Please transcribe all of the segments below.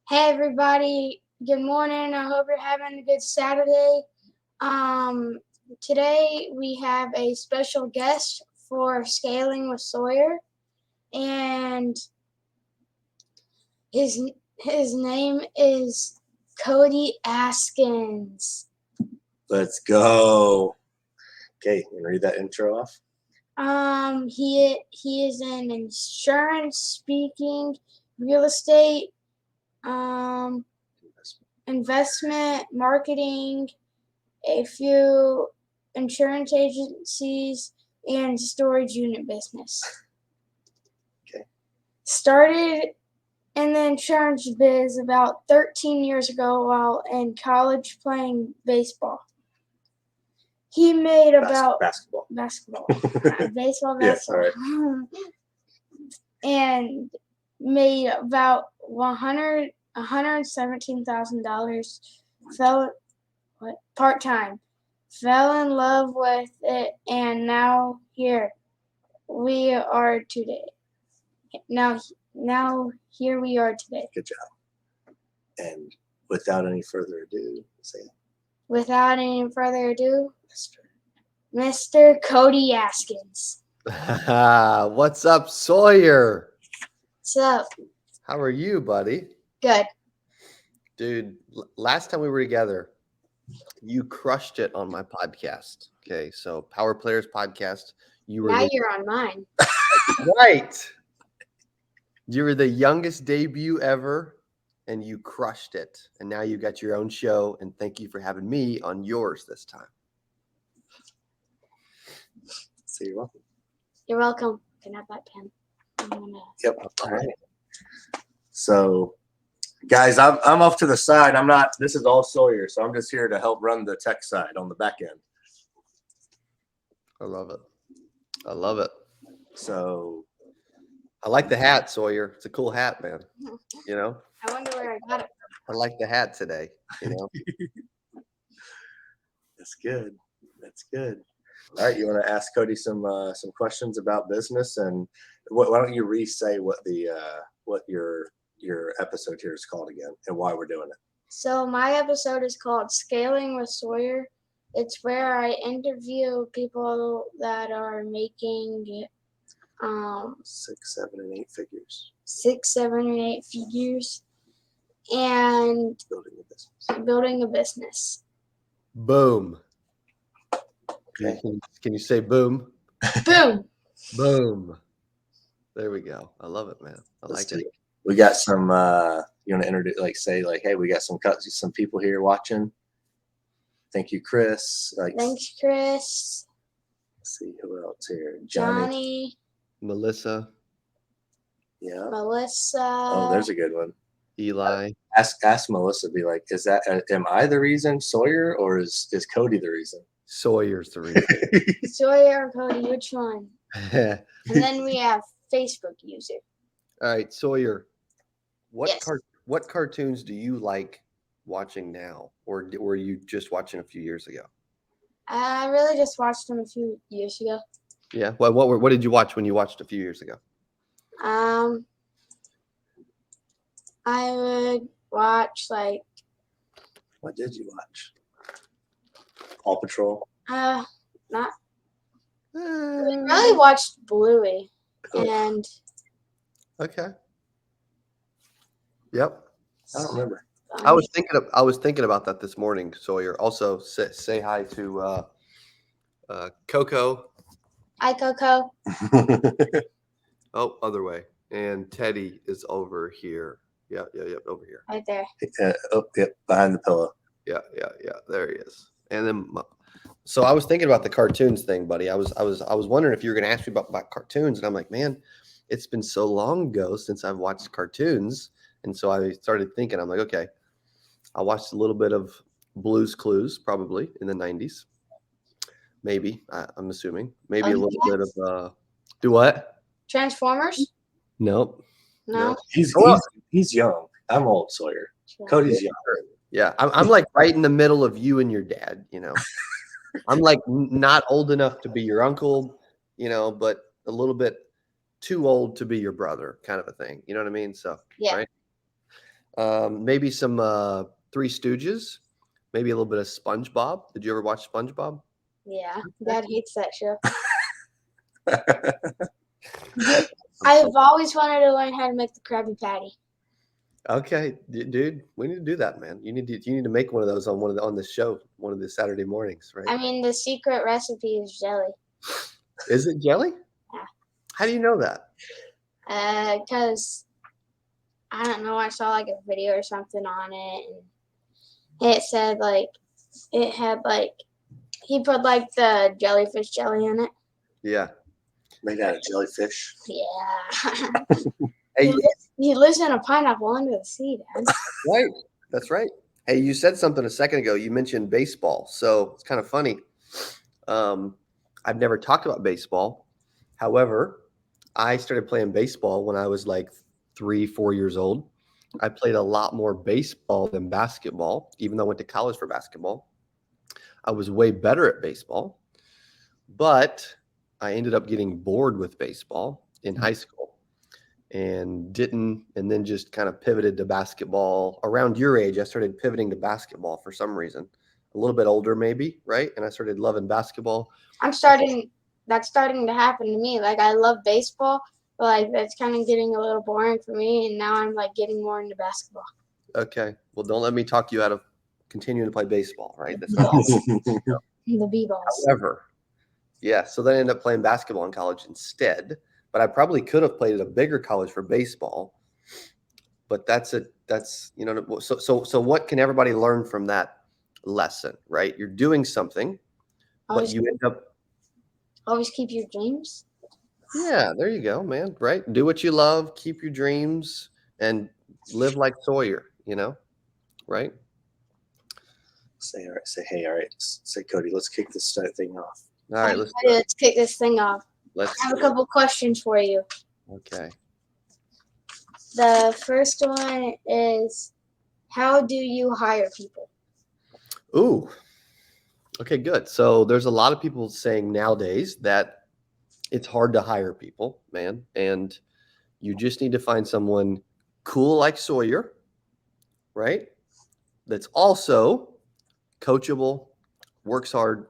Hey everybody, good morning. I hope you're having a good Saturday. Today we have a special guest for Scaling with Sawyer, and his his name is Cody Askins. Let's go. Okay, you read that intro off? He is in insurance, speaking, real estate, investment, marketing, a few insurance agencies, and storage unit business. Okay. Started in the insurance biz about 13 years ago while in college playing baseball. He made about basketball. Baseball. Yeah, all right. And made about $117,000. Part-time. Fell in love with it, and now here we are today. Now here we are today. Good job. And without any further ado, say it. Without any further ado, Mr. Cody Askins. What's up, Sawyer? What's up? How are you, buddy? Good. Dude, last time we were together, you crushed it on my podcast. Okay, so Power Players podcast. Now you're on mine. Right. You were the youngest debut ever, and you crushed it. And now you got your own show, and thank you for having me on yours this time. So you're welcome. You're welcome. Can I have that pen? Yep. All right. So, guys, I'm off to the side. I'm not. This is all Sawyer, so I'm just here to help run the tech side on the back end. I love it. I love it. So, I like the hat, Sawyer. It's a cool hat, man. You know. I wonder where I got it. I like the hat today. You know. That's good. That's good. All right, you want to ask Cody some questions about business, and why don't you re-say what your episode here is called again and why we're doing it? So my episode is called Scaling with Sawyer. It's where I interview people that are making 6, 7, and 8 figures. 6, 7, and 8 figures, and building a business. Boom. Okay. Can you say boom? Boom. Boom. There we go. I love it, man. I like it. We got some. You want to introduce, hey, we got some people here watching. Thank you, Chris. Thanks, Chris. Let's see who else here. Johnny. Melissa. Yeah. Melissa. Oh, there's a good one. Eli. Ask Melissa. Be like, am I the reason, Sawyer, or is Cody the reason? Sawyer's the reason. Sawyer or Cody, which one? And then we have Facebook user. All right, Sawyer. What Yes. What cartoons do you like watching now, or were you just watching a few years ago? I really just watched them a few years ago. Yeah. Well, what did you watch when you watched a few years ago? I would watch What did you watch? Paw Patrol. not. I really watched Bluey, and. Okay. Yep. I don't remember. I was thinking about that this morning, Sawyer. Also, say hi to Coco. Hi, Coco. Oh, other way. And Teddy is over here. Yeah, over here. Right there. Yep, behind the pillow. Yeah. There he is. And then, so I was thinking about the cartoons thing, buddy. I was wondering if you were going to ask me about cartoons, and I'm like, man, it's been so long ago since I've watched cartoons, and so I started thinking. I'm like, okay, I watched a little bit of Blue's Clues, probably in the '90s, maybe. I'm assuming maybe a little bit of do what? Transformers? Nope. No. He's young. I'm old, Sawyer. Cody's young. Yeah, I'm like right in the middle of you and your dad. You know, I'm like not old enough to be your uncle, you know, but a little bit too old to be your brother, kind of a thing. You know what I mean? So Yeah. Right. Maybe some Three Stooges. Maybe a little bit of SpongeBob. Did you ever watch SpongeBob? Yeah, Dad hates that show. I'm I've so- always wanted to learn how to make the Krabby Patty. okay, dude, we need to do that, man. You need to make one of those on the show, one of the Saturday mornings, right? I mean, the secret recipe is jelly. Is it jelly? Yeah. How do you know that? Because I don't know, I saw like a video or something on it, and it said like it had like he put like the jellyfish jelly in it. Yeah. Made out of jellyfish. Yeah. Hey, he lives in a pineapple under the sea, Dad. right. That's right. Hey, you said something a second ago. You mentioned baseball, so it's kind of funny. I've never talked about baseball. However, I started playing baseball when I was like 3, 4 years old. I played a lot more baseball than basketball, even though I went to college for basketball. I was way better at baseball, but I ended up getting bored with baseball in high school and then just kind of pivoted to basketball. Around your age, I started pivoting to basketball for some reason. A little bit older, maybe, right? And I started loving basketball. That's starting to happen to me. Like I love baseball, but like that's kind of getting a little boring for me, and now I'm like getting more into basketball. Okay. Well, don't let me talk you out of continuing to play baseball, right? That's not The B-balls. however. Yeah. So then I ended up playing basketball in college instead. But I probably could have played at a bigger college for baseball. But that's so what can everybody learn from that lesson, right? You're doing something, but Always, you end up always keep your dreams. yeah, there you go, man. Right? Do what you love, keep your dreams, and live like Sawyer, right? Say, all right. Say, hey, all right. Say, Cody, let's kick this thing off. All right, let's Let's kick this thing off. let's I have a couple questions for you. okay. The first one is, how do you hire people? Ooh. Okay, good. So there's a lot of people saying nowadays that it's hard to hire people, man, and you just need to find someone cool like Sawyer, right? That's also coachable, works hard,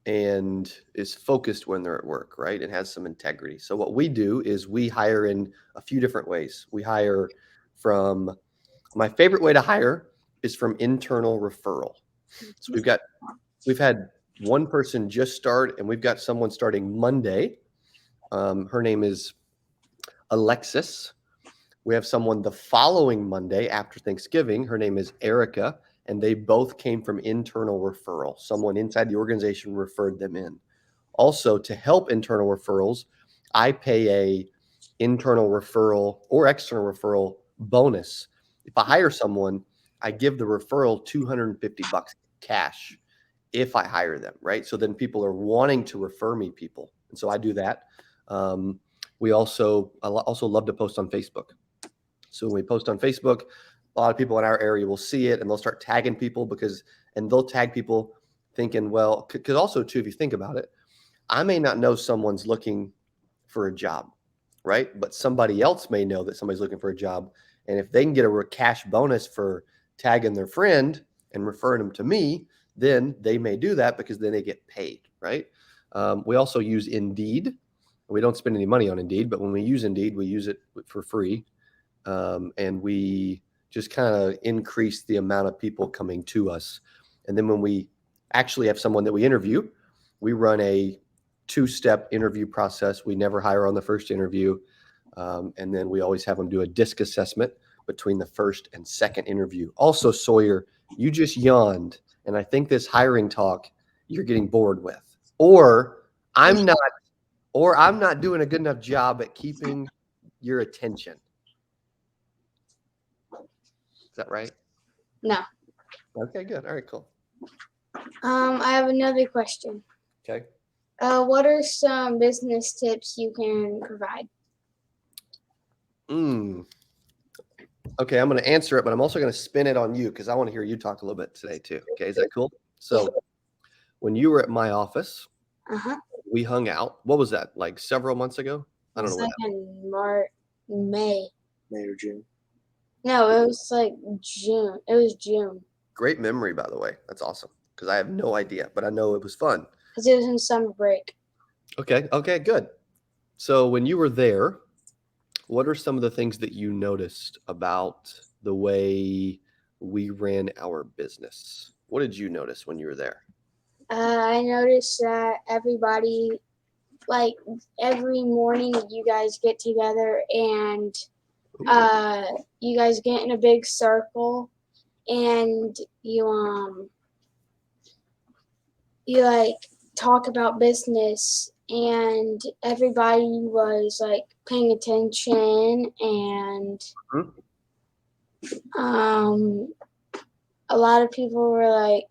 and is focused when they're at work, right? And has some integrity. So what we do is we hire in a few different ways. We hire from my favorite way to hire is from internal referral. So we've had one person just start, and we've got someone starting Monday. Her name is Alexis. We have someone the following Monday after Thanksgiving. Her name is Erica, and they both came from internal referral. Someone inside the organization referred them in. Also, to help internal referrals, I pay a internal referral or external referral bonus. If I hire someone, I give the referral $250 cash if I hire them, right? So then people are wanting to refer me people, and so I do that. I also love to post on Facebook. So when we post on Facebook, a lot of people in our area will see it and they'll start tagging people and they'll tag people thinking, well, because also too, if you think about it, I may not know someone's looking for a job, right? But somebody else may know that somebody's looking for a job. And if they can get a cash bonus for tagging their friend and referring them to me, then they may do that because then they get paid, right? We also use Indeed. We don't spend any money on Indeed, but when we use Indeed, we use it for free. And we just kind of increase the amount of people coming to us. And then when we actually have someone that we interview, we run a 2-step interview process. We never hire on the first interview. And then we always have them do a disc assessment between the first and second interview. Also, Sawyer, you just yawned. And I think this hiring talk you're getting bored with, or I'm not doing a good enough job at keeping your attention. Is that right? No. Okay, good. All right, cool. I have another question. Okay. What are some business tips you can provide? Okay, I'm going to answer it, but I'm also going to spin it on you because I want to hear you talk a little bit today too. Okay, is that cool? So, when you were at my office, we hung out. What was that? Like several months ago? I don't know. Like in May. May or June. No, it was like June. It was June Great memory, by the way. That's awesome because I have no idea, but I know it was fun. because it was in summer break. Okay, good. So when you were there, what are some of the things that you noticed about the way we ran our business? What did you notice when you were there? I noticed that everybody, like every morning, you guys get together and you guys get in a big circle and you like talk about business and everybody was like paying attention and Mhm. a lot of people were like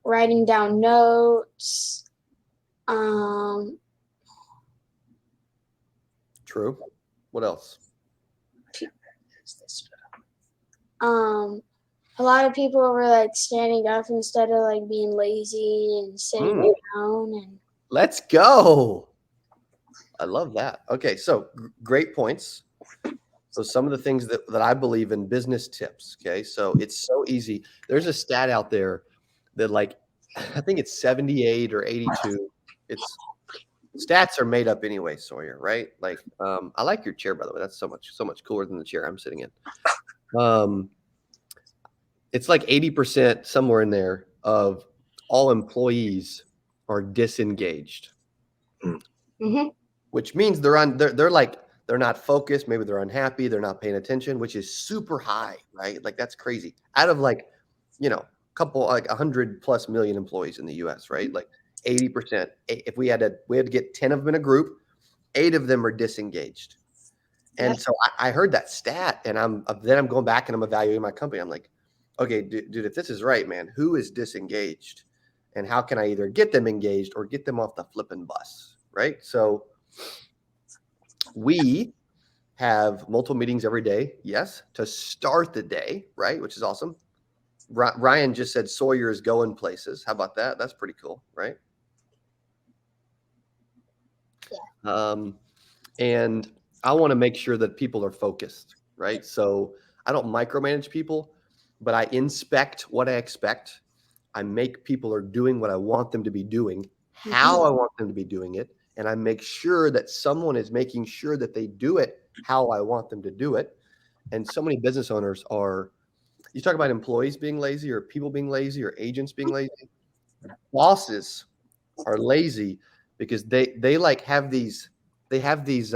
writing down notes. True. What else? A lot of people were like standing up instead of like being lazy and sitting down and Let's go. I love that. Okay, so great points. So some of the things that I believe in business tips. Okay, so it's so easy. There's a stat out there that like I think it's 78 or 82. It's stats are made up anyway, Sawyer, right? Like I like your chair by the way. That's so much cooler than the chair I'm sitting in. It's like 80% somewhere in there of all employees are disengaged. mm-hmm. Which means they're like they're not focused, maybe they're unhappy, they're not paying attention, which is super high, right? Like that's crazy. Out of like, couple like 100+ million employees in the US, right? Like 80%. If we had to get 10 of them in a group, 8 of them are disengaged. And so I heard that stat and I'm going back and I'm evaluating my company. I'm like, okay, dude, if this is right, man, who is disengaged? And how can I either get them engaged or get them off the flipping bus? Right. So we have multiple meetings every day, yes, to start the day, right? Which is awesome. Ryan just said Sawyer is going places. How about that? That's pretty cool, right? Yeah. And I want to make sure that people are focused, right? So I don't micromanage people, but I inspect what I expect. I make people are doing what I want them to be doing, how I want them to be doing it, and I make sure that someone is making sure that they do it how I want them to do it. And so many business owners are, you talk about employees being lazy or people being lazy or agents being lazy. Bosses are lazy because they like have these these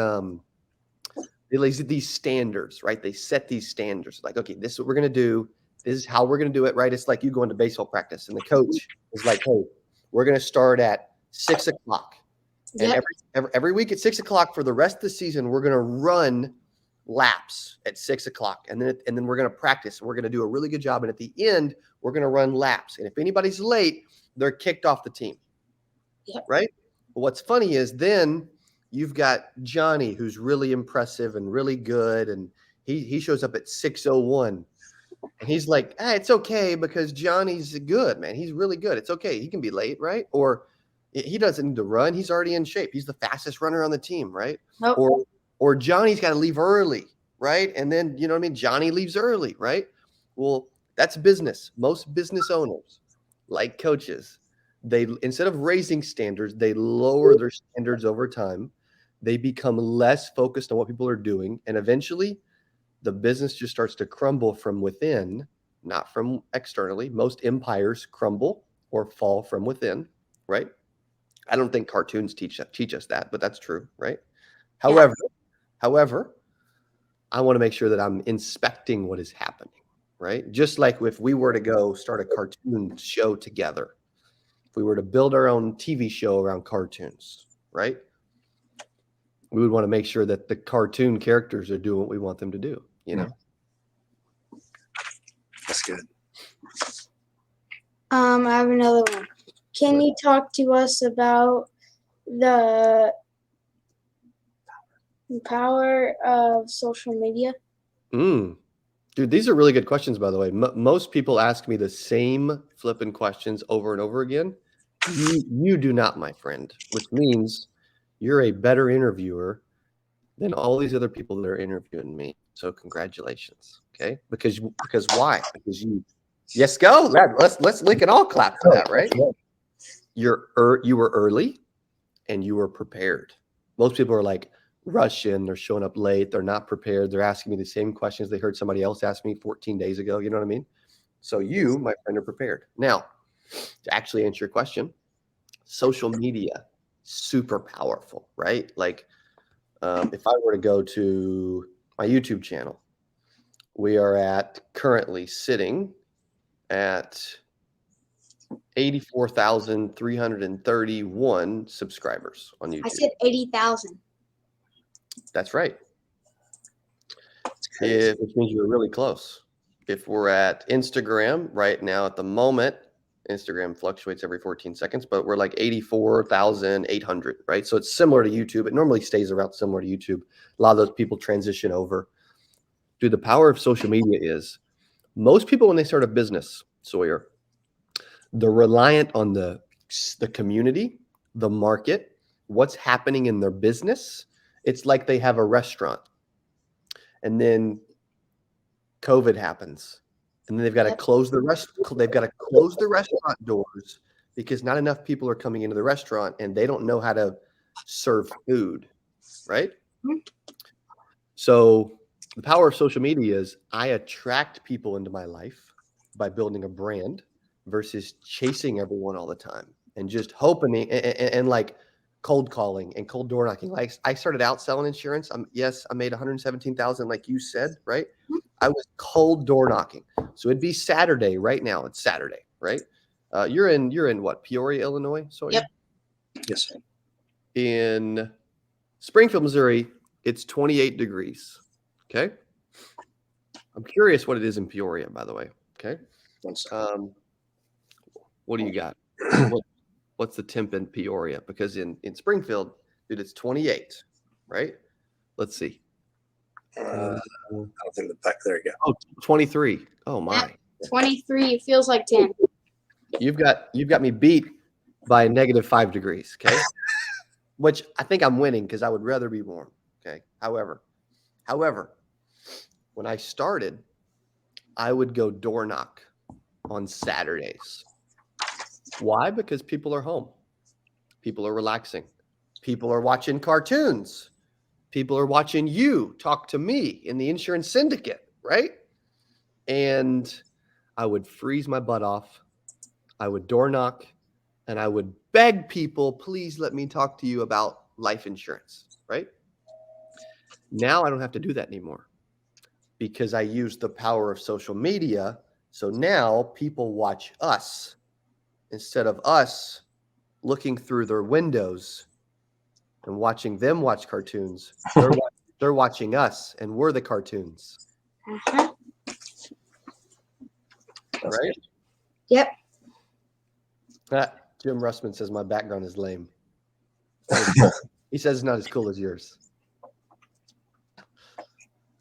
standards, right? They set these standards like, okay, this is what we're going to do. This is how we're going to do it, right? It's like you go into baseball practice and the coach is like, hey, we're going to start at 6:00. And every week at 6:00 for the rest of the season, we're going to run laps at 6:00. And then we're going to practice and we're going to do a really good job. And at the end, we're going to run laps. And if anybody's late, they're kicked off the team. Yep. Right. But what's funny is then you've got Johnny, who's really impressive and really good. And he shows up at 6:01. And he's like, it's okay because Johnny's good, man. He's really good. It's okay. He can be late, right? Or he doesn't need to run. He's already in shape. He's the fastest runner on the team, right? Nope. Or Johnny's got to leave early, right? And then, you know what I mean? Johnny leaves early, right? Well, that's business. Most business owners, like coaches, they instead of raising standards, they lower their standards over time. They become less focused on what people are doing. And eventually, the business just starts to crumble from within, not from externally. Most empires crumble or fall from within, right? I don't think cartoons teach us that, but that's true, right? Yeah. However, I want to make sure that I'm inspecting what is happening, right? Just like if we were to go start a cartoon show together, if we were to build our own TV show around cartoons, right? We would want to make sure that the cartoon characters are doing what we want them to do, you know? That's good. I have another one. Can you talk to us about the power of social media? Dude, these are really good questions, by the way. Most people ask me the same flipping questions over and over again. You do not, my friend, which means you're a better interviewer than all these other people that are interviewing me. So congratulations. Okay, because why? Because yes, go. We can all clap for that, right? You were early and you were prepared. Most people are like rushing, they're showing up late, they're not prepared, they're asking me the same questions they heard somebody else ask me 14 days ago. You know what I mean? So you, my friend, are prepared. Now, to actually answer your question, social media, super powerful, right? Like if I were to go to my YouTube channel, we are currently sitting at 84,331 subscribers on YouTube. I said 80,000. That's right. Which means you're really close. If we're at Instagram right now at the moment, Instagram fluctuates every 14 seconds, but we're like 84,800, right? So it's similar to YouTube. It normally stays around similar to YouTube. A lot of those people transition over. Dude, the power of social media is most people, when they start a business, Sawyer, they're reliant on the community, the market, what's happening in their business. It's like they have a restaurant and then COVID happens and then they've got to close the restaurant doors because not enough people are coming into the restaurant and they don't know how to serve food, right? Mm-hmm. So the power of social media is I attract people into my life by building a brand versus chasing everyone all the time and just hoping and like cold calling and cold door knocking. Like I started out selling insurance. I made 117,000, like you said, right? I was cold door knocking. So it'd be Saturday right now. It's Saturday, right? You're in what? Peoria, Illinois? Sawyer? Yep. Yes, sir. In Springfield, Missouri, it's 28 degrees. Okay. I'm curious what it is in Peoria, by the way. Okay. What do you got? What's the temp in Peoria? Because in Springfield, dude, it's 28, right? Let's see. I don't think the back. There you go. Oh, 23. Oh my. 23. It feels like 10. You've got me beat by -5 degrees. Okay. Which I think I'm winning because I would rather be warm. Okay. However, when I started, I would go door knock on Saturdays. Why? Because people are home. People are relaxing. People are watching cartoons. People are watching you talk to me in the insurance syndicate, right? And I would freeze my butt off. I would door knock and I would beg people, please let me talk to you about life insurance, right? Now I don't have to do that anymore because I use the power of social media. So now people watch us instead of us looking through their windows and watching them watch cartoons. They're watching us and we're the cartoons. Uh-huh. Right? Yep. Jim Russman says my background is lame. He says it's not as cool as yours.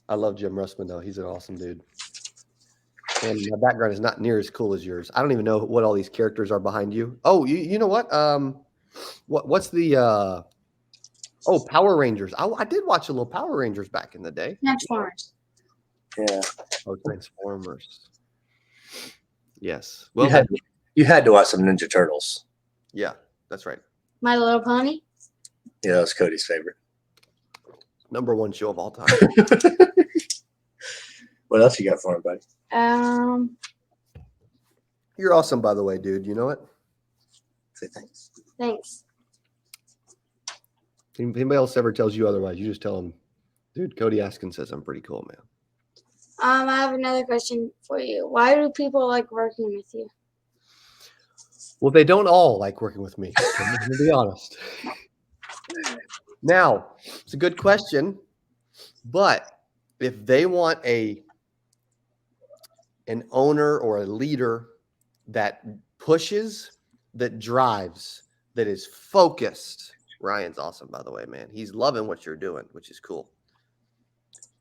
I love Jim Russman though. He's an awesome dude. And my background is not near as cool as yours. I don't even know what all these characters are behind you. Oh, you know what? What's the Power Rangers. I did watch a little Power Rangers back in the day. Transformers. Yeah. Oh, Transformers. Yes. Well, you had to watch some Ninja Turtles. Yeah, that's right. My Little Pony. Yeah, that's Cody's favorite. #1 show of all time. What else you got for him, buddy? You're awesome, by the way, dude. You know it? Say thanks. Thanks. If anybody else ever tells you otherwise, you just tell them, dude, Cody Askins says I'm pretty cool, man. I have another question for you. Why do people like working with you? Well, they don't all like working with me. I'm going to be honest. Now, it's a good question, but if they want an owner or a leader that pushes, that drives, that is focused. Ryan's awesome, by the way, man. He's loving what you're doing, which is cool.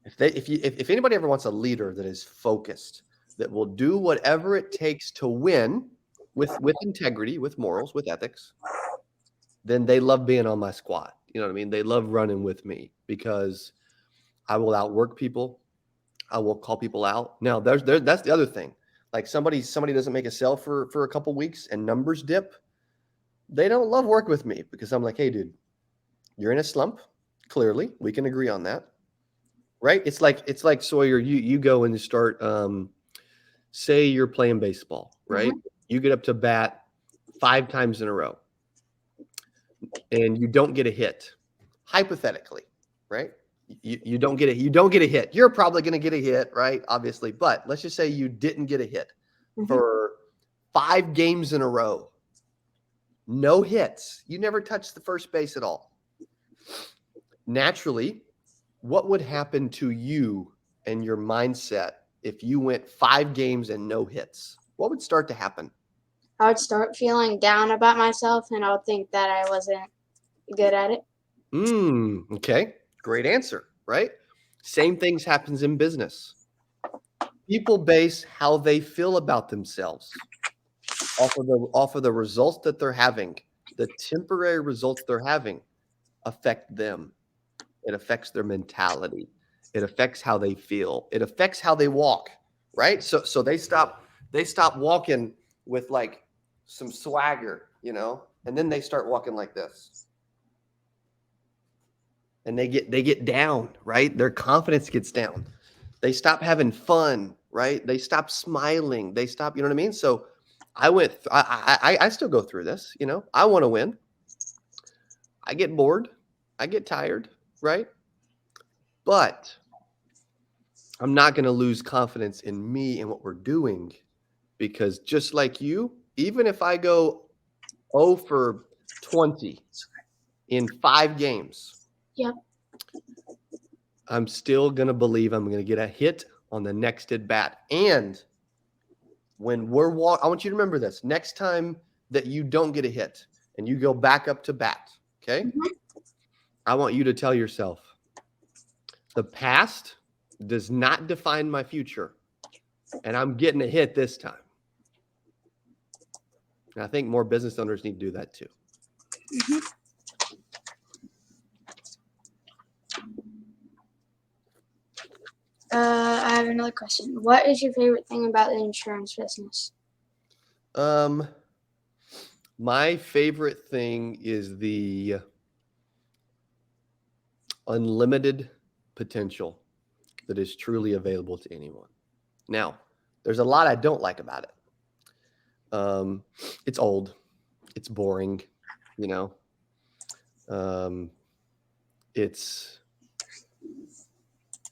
If anybody ever wants a leader that is focused, that will do whatever it takes to win with integrity, with morals, with ethics, then they love being on my squad. You know what I mean? They love running with me because I will outwork people. I will call people out. Now, that's the other thing. Like somebody doesn't make a sale for a couple weeks and numbers dip. They don't love working with me because I'm like, hey, dude, you're in a slump. Clearly, we can agree on that, right? It's like Sawyer. You go and you start. Say you're playing baseball, right? You get up to bat 5 times in a row, and you don't get a hit. Hypothetically, right? You don't get it. You don't get a hit. You're probably going to get a hit, right? Obviously, but let's just say you didn't get a hit for 5 games in a row. No hits. You never touched the first base at all. Naturally, what would happen to you and your mindset if you went 5 games and no hits? What would start to happen? I would start feeling down about myself, and I would think that I wasn't good at it. Okay. Great answer, right? Same things happens in business. People base how they feel about themselves off of the results that they're having. The temporary results they're having affect them. It affects their mentality. It affects how they feel. It affects how they walk, right? So they stop walking with like some swagger, and then they start walking like this. And they get down, right? Their confidence gets down. They stop having fun, right? They stop smiling. They stop, you know what I mean? So I still go through this, I want to win. I get bored. I get tired, right? But I'm not going to lose confidence in me and what we're doing, because just like you, even if I go 0 for 20 in 5 games, Yep. I'm still going to believe I'm going to get a hit on the next at bat. And when I want you to remember this. Next time that you don't get a hit and you go back up to bat, okay? I want you to tell yourself, the past does not define my future, and I'm getting a hit this time. And I think more business owners need to do that too. I have another question. What is your favorite thing about the insurance business? My favorite thing is the unlimited potential that is truly available to anyone. Now, there's a lot I don't like about it. It's old. It's boring, It's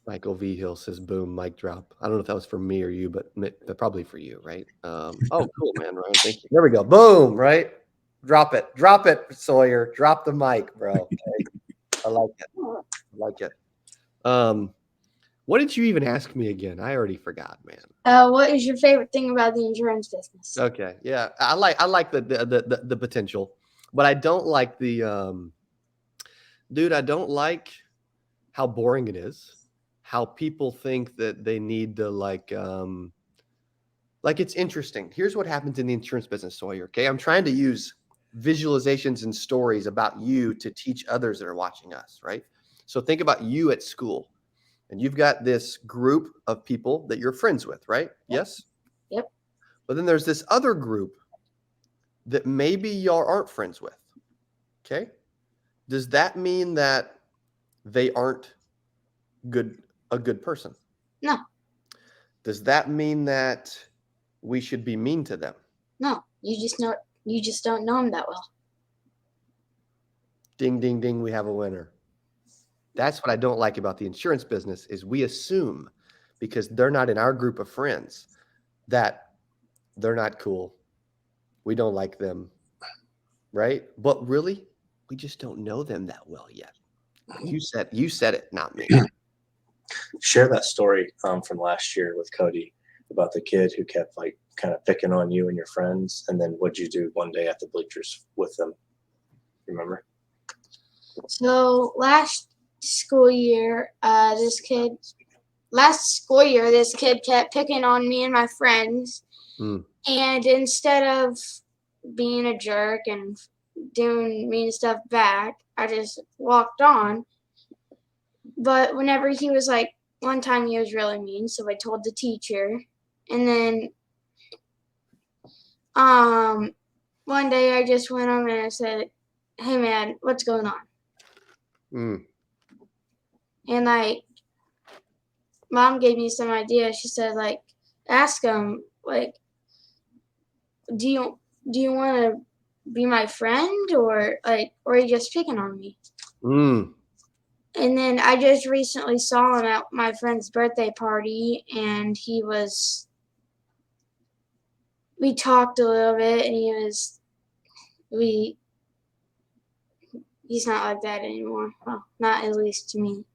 Michael V. Hill says, boom, mic drop. I don't know if that was for me or you, but probably for you, right? Oh, cool, man, Ryan. Thank you. There we go. Boom, right? Drop it, Sawyer. Drop the mic, bro. Okay. I like it. What did you even ask me again? I already forgot, man. What is your favorite thing about the insurance business? Okay, yeah, I like the potential, but I don't like the dude. I don't like how boring it is. How people think that they need to like it's interesting. Here's what happens in the insurance business, Sawyer. Okay, I'm trying to use visualizations and stories about you to teach others that are watching us, right? So think about you at school, and you've got this group of people that you're friends with, right? Yes? Yep. But then there's this other group that maybe y'all aren't friends with, okay? Does that mean that they aren't a good person? No. Does that mean that we should be mean to them? No. You just don't know them that well. Ding, ding, ding, we have a winner. That's what I don't like about the insurance business is we assume because they're not in our group of friends that they're not cool. We don't like them, right? But really, we just don't know them that well yet. You said it, not me. Share that story from last year with Cody about the kid who kept like kind of picking on you and your friends, and then what'd you do one day at the bleachers with them? Remember? So last school year, this kid kept picking on me and my friends, and instead of being a jerk and doing mean stuff back, I just walked on. But whenever he was like one time he was really mean, so I told the teacher. And then one day I just went over and I said, "Hey man, what's going on?" Mm. And like Mom gave me some ideas. She said like, ask him like, do you want to be my friend, or are you just picking on me? Mm. And then I just recently saw him at my friend's birthday party, and we talked a little bit, and he's not like that anymore. Well, not at least to me.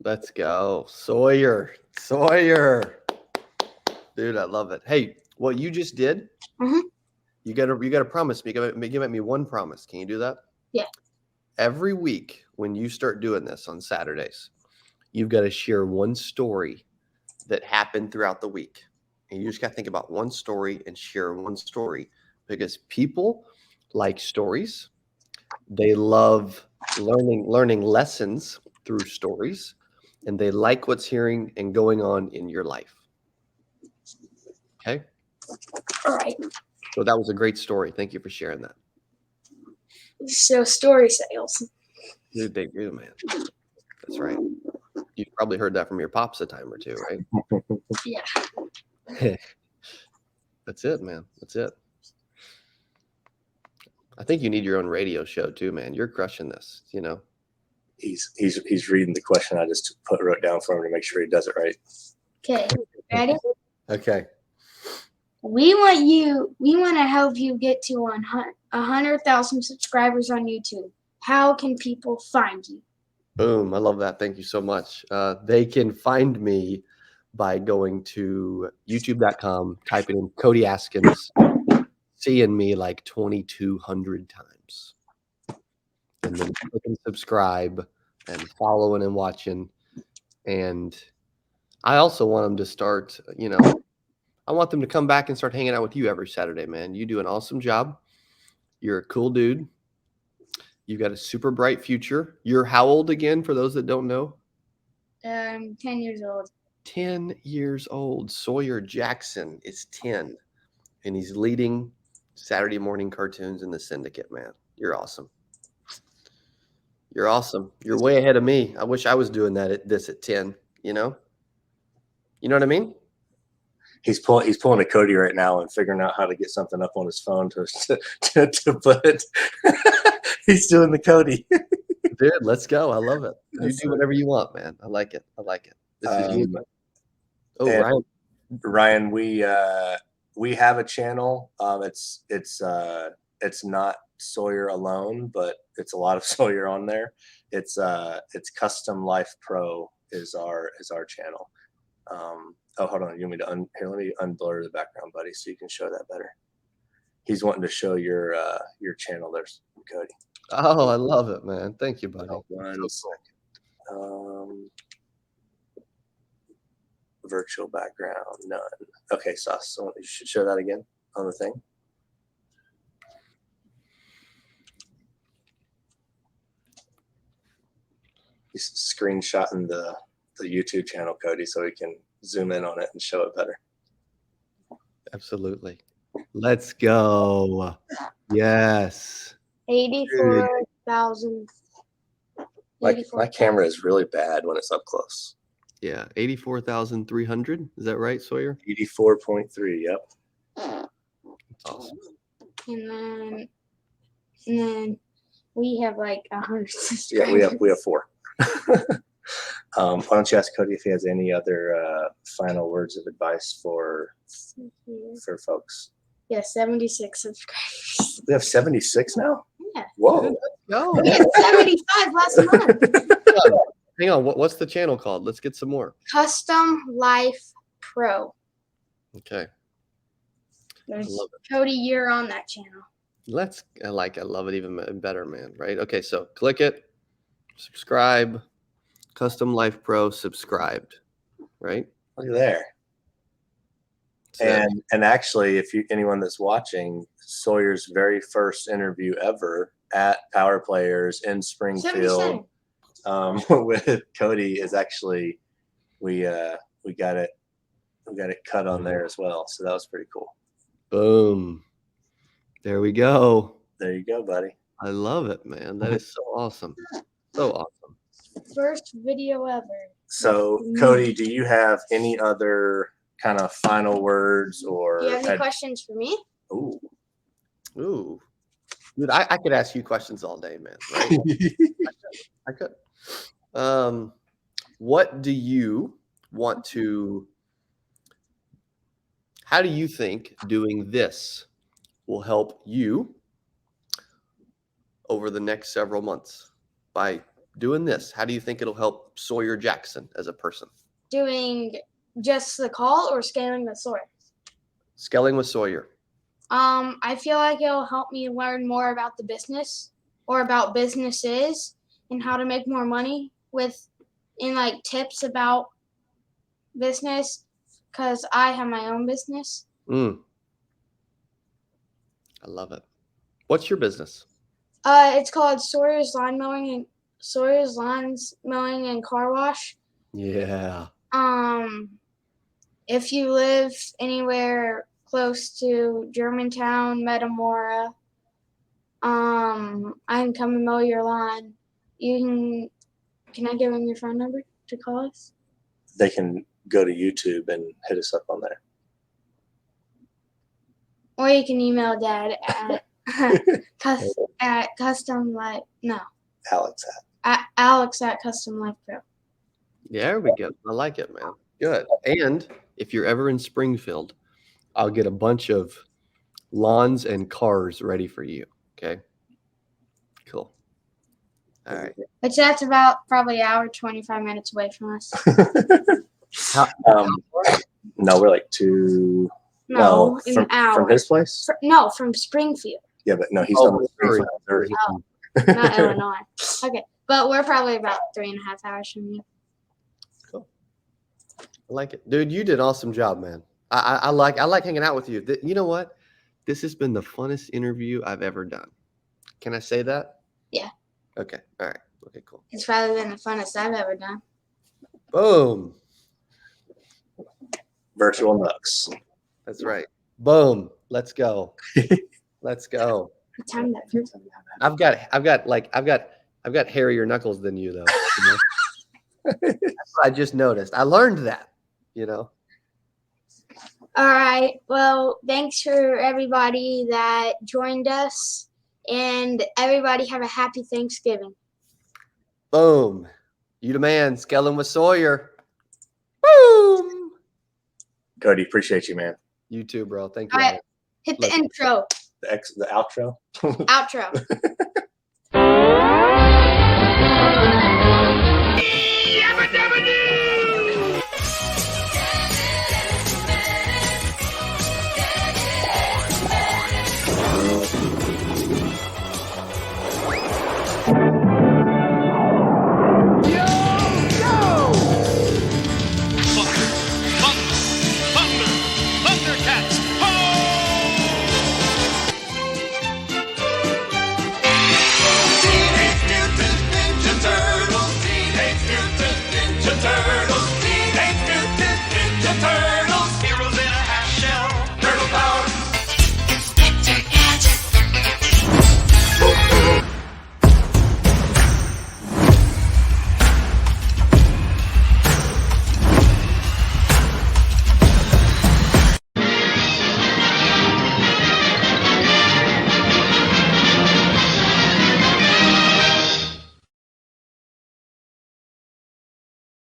Let's go. Sawyer. Sawyer. Dude, I love it. Hey, what you just did, Mhm. you gotta promise me. Give me one promise. Can you do that? Yeah. Every week when you start doing this on Saturdays, you've got to share one story that happened throughout the week. And you just got to think about one story and share one story, because people like stories. They love learning lessons through stories, and they like what's hearing and going on in your life. Okay? All right. So that was a great story. Thank you for sharing that. So story sales. Dude, they do, man. That's right. You've probably heard that from your pops a time or two, right? Yeah. That's it, man. That's it. I think you need your own radio show too, man. You're crushing this, you know. He's reading the question I just wrote down for him to make sure he does it right. Okay. Ready? Okay. We want to help you get to 100,000 subscribers on YouTube. How can people find you? Boom. I love that. Thank you so much. They can find me by going to youtube.com, typing in Cody Askins, seeing me like 2,200 times. And then clicking subscribe and following and watching. And I also want them to start, you know, I want them to come back and start hanging out with you every Saturday, man. You do an awesome job. You're a cool dude. You've got a super bright future. You're how old again, for those that don't know? 10 years old. 10 years old. Sawyer Jackson is 10, and he's leading Saturday morning cartoons in the syndicate, man. You're awesome. You're awesome. You're way ahead of me. I wish I was doing this at 10, you know? You know what I mean? He's pulling a Cody right now and figuring out how to get something up on his phone to put. He's doing the Cody. Dude, let's go. I love it. You That's do whatever you want, man. I like it. I like it. This is you. Oh, and Ryan. Ryan, we have a channel. It's not Sawyer alone, but it's a lot of Sawyer on there. It's Custom Life Pro is our channel. Oh, hold on. You want me to let me unblur the background, buddy, so you can show that better. He's wanting to show your channel there, Cody. Oh, I love it, man. Thank you, buddy. One second. Virtual background, none. Okay, Sauce. So you should show that again on the thing. He's screenshotting the YouTube channel, Cody, so he can zoom in on it and show it better. Absolutely. Let's go. Yes. 84,000. My camera is really bad when it's up close. Yeah, 84,300. Is that right, Sawyer? 84.3. Yep. That's awesome. And then we have like 100 subscribers. Yeah, we have 4. Why don't you ask Cody if he has any other final words of advice for folks? Yeah, 76 subscribers. We have 76 now? Yeah. Whoa. Go. We had 75 last month. Hang on. What's the channel called? Let's get some more. Custom Life Pro. Okay. There's Cody, you're on that channel. I love it even better, man. Right? Okay, so click it, subscribe, Custom Life Pro, subscribed. Right? Look at there. And actually, if anyone that's watching, Sawyer's very first interview ever at Power Players in Springfield with Cody is actually we got it cut on there as well. So that was pretty cool. Boom. There we go. There you go, buddy. I love it, man. That is so awesome. So awesome. First video ever. So, Cody, do you have any other kind of final words or? Do you have any questions for me? Ooh. Ooh. Dude, I could ask you questions all day, man. Right? I could. What do you want to, how do you think doing this will help you over the next several months? By doing this, how do you think it'll help Sawyer Jackson as a person? Doing just the call or scaling the Sawyer? Scaling with Sawyer. I feel like it'll help me learn more about the business or about businesses and how to make more money and like tips about business because I have my own business. I love it. What's your business? It's called Sawyer's Lawns Mowing and Car Wash. Yeah. If you live anywhere close to Germantown, Metamora, I can come and mow your lawn. Can I give them your phone number to call us? They can go to YouTube and hit us up on there. Or you can email Dad at Custom Life. No, Alex Alex at Custom Life Pro. There we go. I like it, man. Good. And if you're ever in Springfield, I'll get a bunch of lawns and cars ready for you. Okay. Cool. All right. Which that's about probably an hour, 25 minutes away from us. No, we're like two. No, an from hour. his place. From Springfield. Yeah, but no, he's Oh, on Missouri. Missouri. Oh, not Illinois. Okay, but we're probably about 3.5 hours from you. Cool. I like it, dude. You did an awesome job, man. I like hanging out with you. You know what? This has been the funnest interview I've ever done. Can I say that? Yeah. Okay. All right. Okay. Cool. It's probably been the funnest I've ever done. Boom. Virtual Nooks. That's right. Boom. Let's go. Let's go. What time that first? I've got hairier knuckles than you, though. You know? That's what I just noticed. I learned that, you know. All right. Well, thanks for everybody that joined us, and everybody have a happy Thanksgiving. Boom. You the man. Scaling with Sawyer. Boom. Cody, appreciate you, man. You too, bro. Thank All you. right. Hit the intro. The outro. Outro.